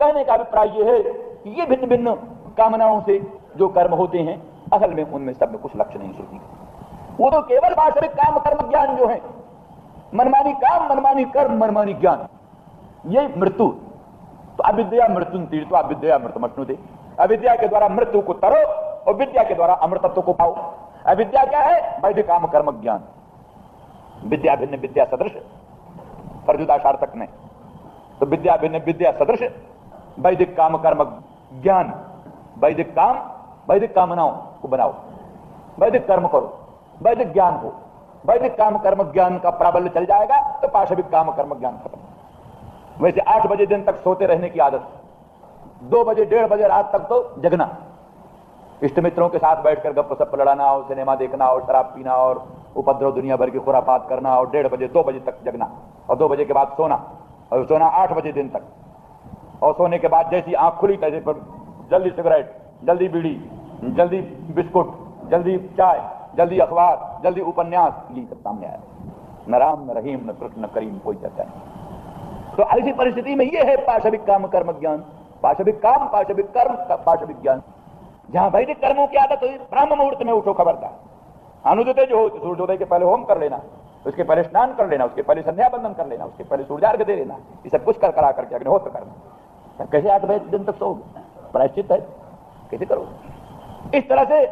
कहने का अभिप्राय यह है कि ये भिन्न भिन्न कामनाओं से जो कर्म होते हैं, असल में उनमें सब में कुछ लक्ष्य नहीं श्रुति का। वो तो केवल वास्तविक काम कर्म ज्ञान जो है, मनमानी काम, मनमानी कर्म, मनमानी ज्ञान, ये मृत्यु। तो अविद्या मृत्यु तीर्थ, अविद्या मृतमश्नुते। अविद्या के द्वारा मृत्यु को तरो और विद्या के द्वारा अमृतत्व को पाओ। अविद्या क्या है? वैदिक काम कर्म ज्ञान। विद्या भिन्न विद्या सदृश, प्रजुता सार्थक ने तो विद्या भिन्न विद्या सदृश वैदिक काम कर्म ज्ञान। वैदिक काम, वैदिक कामनाओं को बनाओ, वैदिक कर्म करो, वैदिक ज्ञान हो। वैदिक काम कर्म ज्ञान का प्राबल्य चल जाएगा तो पाशविक काम कर्म ज्ञान खत्म। वैसे 8 बजे दिन तक सोते रहने की आदत, 2 बजे 1:30 बजे रात तक तो जगना, इष्ट मित्रों के साथ बैठकर गप सप लड़ाना और सिनेमा देखना और शराब पीना और उपद्रव दुनिया भर की खुरापात करना और 1:30 बजे 2 बजे तक जगना और 2 बजे के बाद सोना और सोना 8 बजे दिन तक। और सोने के बाद जैसी आंख खुली तैसे पर जल्दी सिगरेट, जल्दी बीड़ी, जल्दी बिस्कुट, जल्दी चाय, जल्दी अखबार, जल्दी उपन्यास, ये सब सामने आया। न राम न रहीम न कृष्ण न करीम, कोई चर्चा नहीं। तो ऐसी परिस्थिति में यह है पाशविक काम कर्म ज्ञान। पाशविक काम, पाशविक कर्म, पाशविक ज्ञान। जहां वैदिक कर्मों की आदत हुई, ब्राह्म मुहूर्त में उठो, खबरदार। अनुदय जो हो, सूर्योदय के पहले होम कर लेना, उसके पहले स्नान कर लेना, उसके पहले संध्या बंदन कर लेना, उसके पहले सूर्यार्घ दे लेना, ये सब कुछ कर करा करके अग्निहोत्र करना। कैसे 8 बजे दिन तक सोओगे? प्रायश्चित है, कैसे करोगे? इस तरह से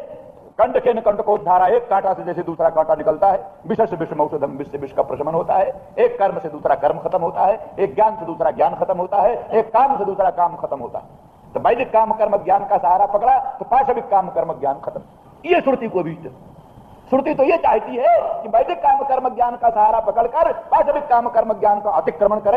कंठ के न कंठकोद्धारा, एक कांटा से जैसे दूसरा कांटा निकलता है, विष से विषम औषधम, विष से विष का प्रशमन होता है। एक कर्म से दूसरा कर्म खत्म होता है, एक ज्ञान से दूसरा ज्ञान खत्म होता है, एक काम से दूसरा काम खत्म होता है। तो वैदिक काम कर्म ज्ञान का सहारा पकड़ा तो पाशविक काम कर्म ज्ञान खत्म। ये श्रुति को भी, श्रुति तो ये चाहती है कि वैदिक काम कर्म ज्ञान का सहारा पकड़कर पाशविक काम कर्म ज्ञान का अतिक्रमण करे।